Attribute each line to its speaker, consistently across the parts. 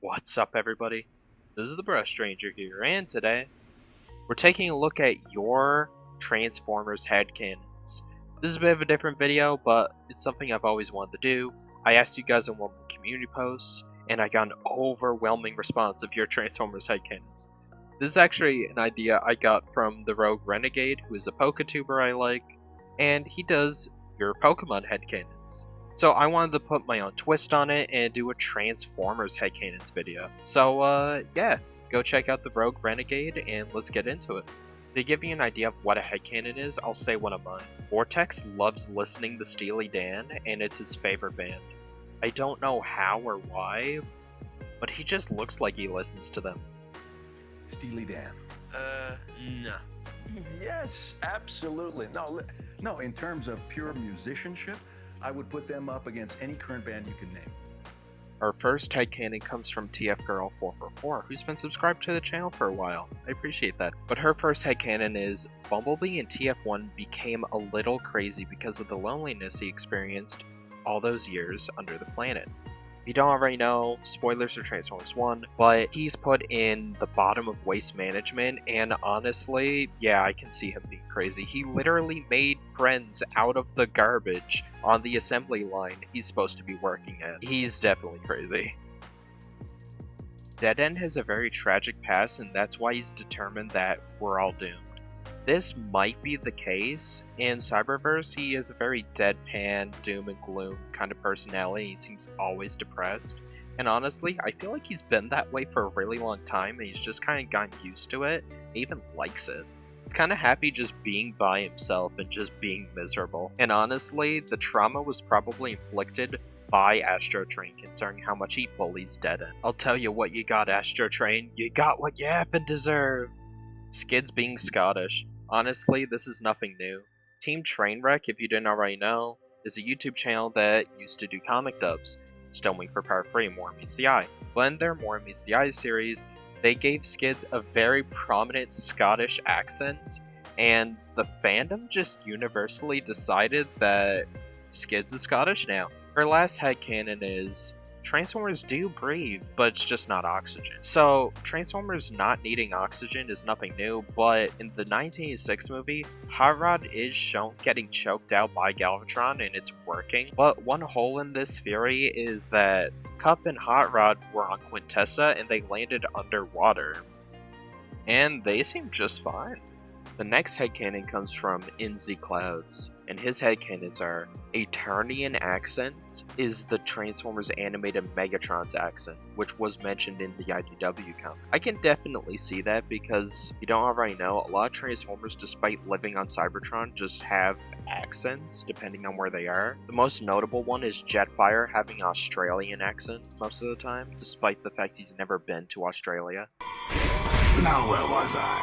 Speaker 1: What's up, everybody? This is the Brush Stranger here, and today we're taking a look at your Transformers Head Canons. This is a bit of a different video, but it's something I've always wanted to do. I asked you guys in one of the community posts, and I got an overwhelming response of your Transformers Head Canons. This is actually an idea I got from the Rogue Renegade, who is a PokeTuber I like, and he does your Pokemon Head Canons. So I wanted to put my own twist on it and do a Transformers Head Canons video. So yeah, go check out the Rogue Renegade and let's get into it. To give you an idea of what a headcanon is, I'll say one of mine. Vortex loves listening to Steely Dan, and it's his favorite band. I don't know how or why, but he just looks like he listens to them.
Speaker 2: Steely Dan.
Speaker 3: No.
Speaker 2: Yes, absolutely. No, in terms of pure musicianship, I would put them up against any current band you can name.
Speaker 1: Our first headcanon comes from TFGirl444, who's been subscribed to the channel for a while. I appreciate that. But her first headcanon is, Bumblebee in TF1 became a little crazy because of the loneliness he experienced all those years under the planet. If you don't already know, spoilers for Transformers 1, but he's put in the bottom of waste management, and honestly, yeah, I can see him being crazy. He literally made friends out of the garbage on the assembly line he's supposed to be working at. He's definitely crazy. DeadEnd has a very tragic past, and that's why he's determined that we're all doomed. This might be the case. In Cyberverse, he is a very deadpan, doom and gloom kind of personality. He seems always depressed. And honestly, I feel like he's been that way for a really long time, and he's just kind of gotten used to it, and even likes it. He's kind of happy just being by himself and just being miserable. And honestly, the trauma was probably inflicted by Astro Train, considering how much he bullies DeadEnd. I'll tell you what you got, Astro Train. You got what you effing deserve. Skids being Scottish. Honestly, this is nothing new. Team Trainwreck, if you didn't already know, is a YouTube channel that used to do comic dubs. Still waiting for Part 3, More Meets the Eye. But in their More Meets the Eye series, they gave Skids a very prominent Scottish accent, and the fandom just universally decided that Skids is Scottish now. Her last headcanon is, Transformers do breathe, but it's just not oxygen. So, Transformers not needing oxygen is nothing new, but in the 1986 movie, Hot Rod is shown getting choked out by Galvatron, and it's working. But one hole in this theory is that Cup and Hot Rod were on Quintessa, and they landed underwater. And they seem just fine. The next headcanon comes from Inzy Clouds, and his headcanons are, Eternian Accent is the Transformers animated Megatrons Accent, which was mentioned in the IDW comic. I can definitely see that because, if you don't already know, a lot of Transformers, despite living on Cybertron, just have accents depending on where they are. The most notable one is Jetfire having an Australian accent most of the time, despite the fact he's never been to Australia.
Speaker 4: Now where was I?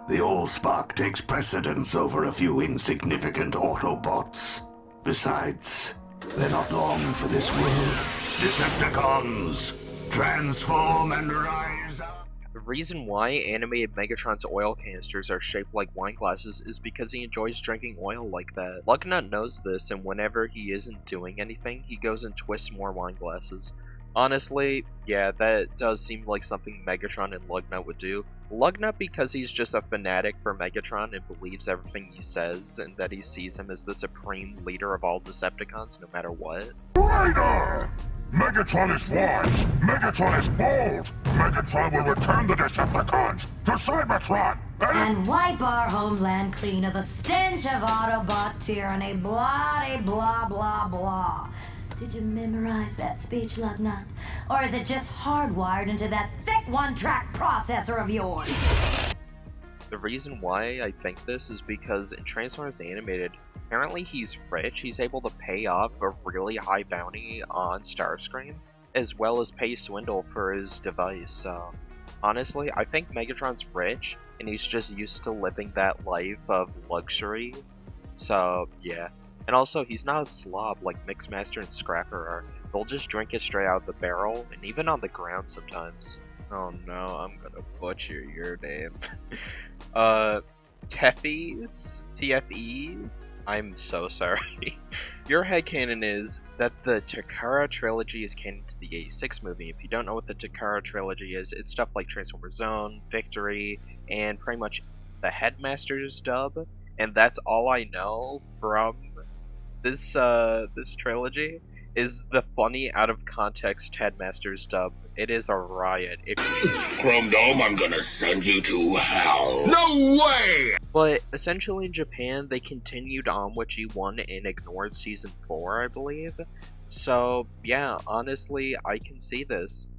Speaker 4: The Allspark takes precedence over a few insignificant Autobots. Besides, they're not long for this world. Decepticons, transform and rise up!
Speaker 1: The reason why animated Megatron's oil canisters are shaped like wine glasses is because he enjoys drinking oil like that. Lugnut knows this, and whenever he isn't doing anything, he goes and twists more wine glasses. Honestly, yeah, that does seem like something Megatron and Lugnut would do. Lugnut because he's just a fanatic for Megatron and believes everything he says, and that he sees him as the supreme leader of all Decepticons no matter what.
Speaker 4: Traitor! Megatron is wise! Megatron is bold! Megatron will return the Decepticons to Cybertron!
Speaker 5: And wipe our homeland clean of the stench of Autobot tyranny, blah blah blah blah. Did you memorize that speech, Lugnut? Or is it just hardwired into that thick one-track processor of yours?
Speaker 1: The reason why I think this is because in Transformers Animated, apparently he's rich. He's able to pay off a really high bounty on Starscream, as well as pay Swindle for his device. So, honestly, I think Megatron's rich, and he's just used to living that life of luxury. So, yeah. And also, he's not a slob like Mixmaster and Scrapper are. They'll just drink it straight out of the barrel, and even on the ground sometimes. Oh no, I'm gonna butcher your name. TFEs? I'm so sorry. Your headcanon is that the Takara trilogy is canon to the 86 movie. If you don't know what the Takara trilogy is, it's stuff like Transformers Zone, Victory, and pretty much the Headmaster's dub. And that's all I know from this trilogy is the funny out of context Headmaster's dub. It is a riot.
Speaker 6: Chrome Dome, I'm gonna send you to hell. No way!
Speaker 1: But essentially in Japan, they continued on with G1 and ignored Season 4, I believe. So, yeah, honestly, I can see this.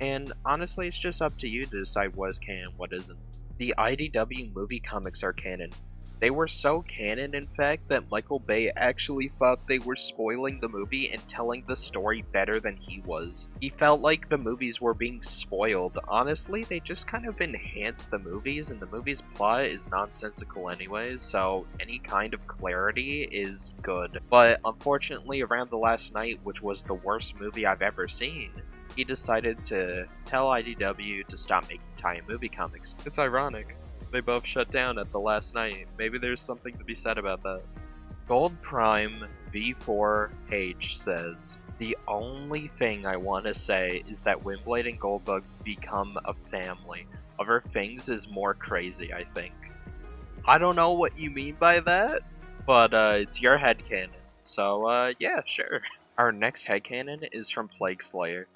Speaker 1: And honestly, it's just up to you to decide what is canon and what isn't. The IDW movie comics are canon. They were so canon, in fact, that Michael Bay actually thought they were spoiling the movie and telling the story better than he was. He felt like the movies were being spoiled. Honestly, they just kind of enhanced the movies, and the movie's plot is nonsensical anyways, so any kind of clarity is good. But unfortunately, around the last night, which was the worst movie I've ever seen, he decided to tell IDW to stop making tie-in movie comics. It's ironic. They both shut down at the last night. Maybe there's something to be said about that. Gold Prime V4H says, the only thing I want to say is that Windblade and GoldBug become a family. Other things is more crazy, I think. I don't know what you mean by that, but it's your headcanon. So yeah, sure. Our next headcanon is from Plague Slayer.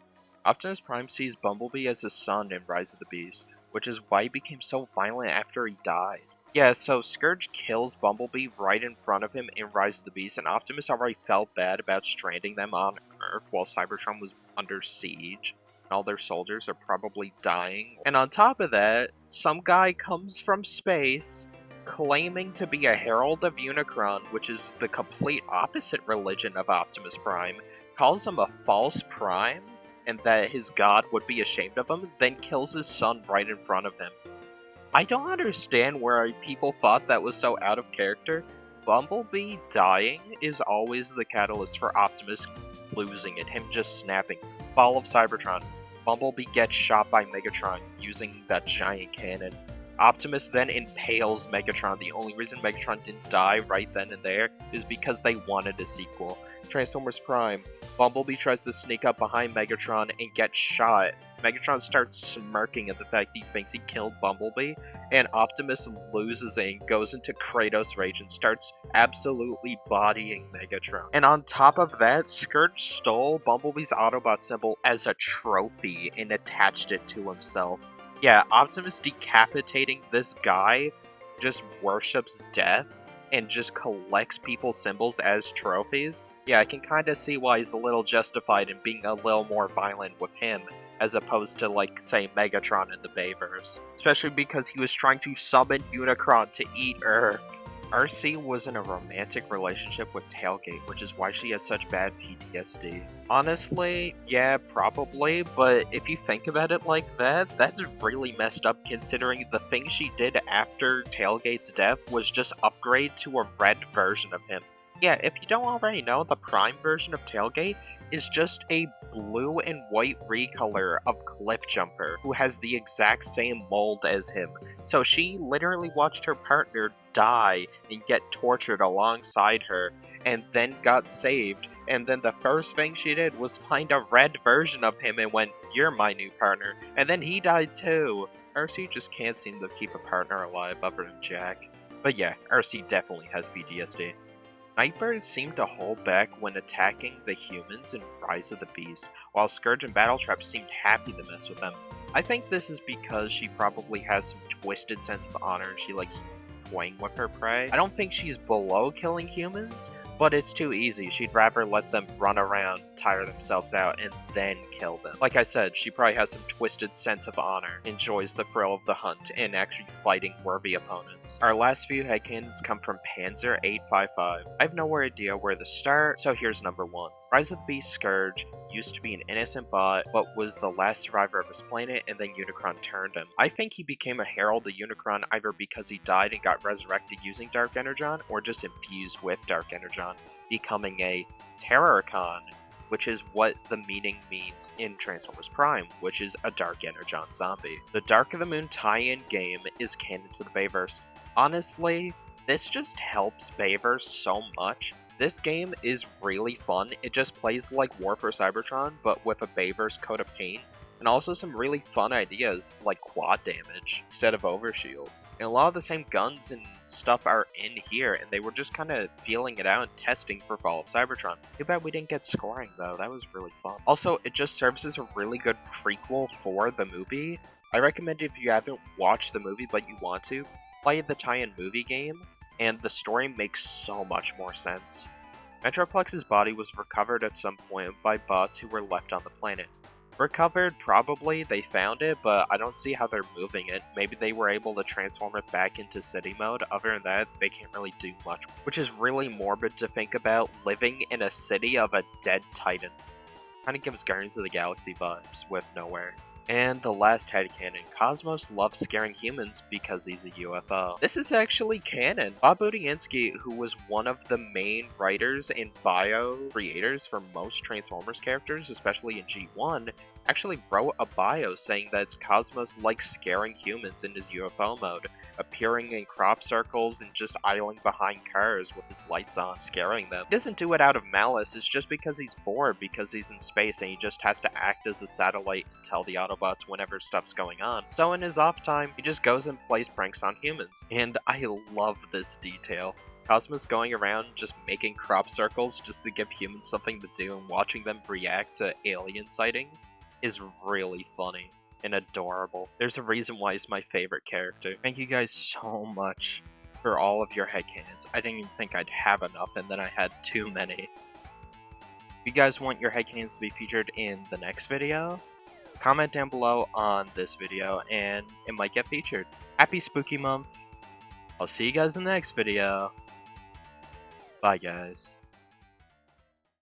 Speaker 1: Optimus Prime sees Bumblebee as his son in Rise of the Beast, which is why he became so violent after he died. Yeah, so Scourge kills Bumblebee right in front of him in Rise of the Beast, and Optimus already felt bad about stranding them on Earth while Cybertron was under siege, and all their soldiers are probably dying. And on top of that, some guy comes from space, claiming to be a herald of Unicron, which is the complete opposite religion of Optimus Prime, calls him a false prime, and that his god would be ashamed of him, then kills his son right in front of him. I don't understand where people thought that was so out of character. Bumblebee dying is always the catalyst for Optimus losing it, him just snapping. Fall of Cybertron. Bumblebee gets shot by Megatron using that giant cannon. Optimus then impales Megatron. The only reason Megatron didn't die right then and there is because they wanted a sequel. Transformers Prime. Bumblebee tries to sneak up behind Megatron and gets shot. Megatron starts smirking at the fact he thinks he killed Bumblebee, and Optimus loses it and goes into Kratos rage and starts absolutely bodying Megatron. And on top of that, Scourge stole Bumblebee's Autobot symbol as a trophy and attached it to himself. Yeah, Optimus decapitating this guy just worships death and just collects people's symbols as trophies. Yeah, I can kind of see why he's a little justified in being a little more violent with him, as opposed to, like, say, Megatron in the Bayverse. Especially because he was trying to summon Unicron to eat Earth. Arcee was in a romantic relationship with Tailgate, which is why she has such bad PTSD. Honestly, yeah, probably, but if you think about it like that, that's really messed up considering the thing she did after Tailgate's death was just upgrade to a red version of him. Yeah, if you don't already know, the Prime version of Tailgate is just a blue and white recolor of Cliffjumper, who has the exact same mold as him. So she literally watched her partner die and get tortured alongside her, and then got saved, and then the first thing she did was find a red version of him and went, "You're my new partner," and then he died too. Arcee just can't seem to keep a partner alive other than Jack. But yeah, Arcee definitely has PTSD. NightBird seemed to hold back when attacking the humans in Rise of the Beast, while Scourge and Battletrap seemed happy to mess with them. I think this is because she probably has some twisted sense of honor and she likes toying with her prey. I don't think she's below killing humans, but it's too easy. She'd rather let them run around, tire themselves out, and then kill them. Like I said, she probably has some twisted sense of honor, enjoys the thrill of the hunt, and actually fighting worthy opponents. Our last few headcanons come from Panzer 855. I have no idea where to start, so here's number 1. Rise of the Beast Scourge used to be an innocent bot, but was the last survivor of his planet, and then Unicron turned him. I think he became a herald of Unicron either because he died and got resurrected using Dark Energon, or just infused with Dark Energon, becoming a Terrorcon, which is what the meaning means in Transformers Prime, which is a Dark Energon zombie. The Dark of the Moon tie-in game is canon to the Bayverse. Honestly, this just helps Baver so much. This game is really fun. It just plays like War for Cybertron, but with a Baver's coat of paint, and also some really fun ideas like quad damage instead of overshields. And a lot of the same guns and stuff are in here, and they were just kind of feeling it out and testing for Fall of Cybertron. Too bad we didn't get scoring though, that was really fun. Also, it just serves as a really good prequel for the movie. I recommend if you haven't watched the movie but you want to, play the tie-in movie game, and the story makes so much more sense. Metroplex's body was recovered at some point by bots who were left on the planet. Recovered, probably, they found it, but I don't see how they're moving it. Maybe they were able to transform it back into city mode. Other than that, they can't really do much. Which is really morbid to think about, living in a city of a dead titan. Kinda gives Guardians of the Galaxy vibes with nowhere. And the last headcanon, Cosmos loves scaring humans because he's a UFO. This is actually canon. Bob Budiansky, who was one of the main writers and bio creators for most Transformers characters, especially in G1, actually wrote a bio saying that Cosmos likes scaring humans in his UFO mode, appearing in crop circles and just idling behind cars with his lights on, scaring them. He doesn't do it out of malice, it's just because he's bored, because he's in space and he just has to act as a satellite and tell the Autobots whenever stuff's going on. So in his off time, he just goes and plays pranks on humans. And I love this detail. Cosmos going around just making crop circles just to give humans something to do, and watching them react to alien sightings is really funny and adorable. There's a reason why he's my favorite character. Thank you guys so much for all of your headcanons. I didn't even think I'd have enough, and then I had too many. If you guys want your headcanons to be featured in the next video, comment down below on this video and it might get featured. Happy Spooky Month. I'll see you guys in the next video. Bye guys.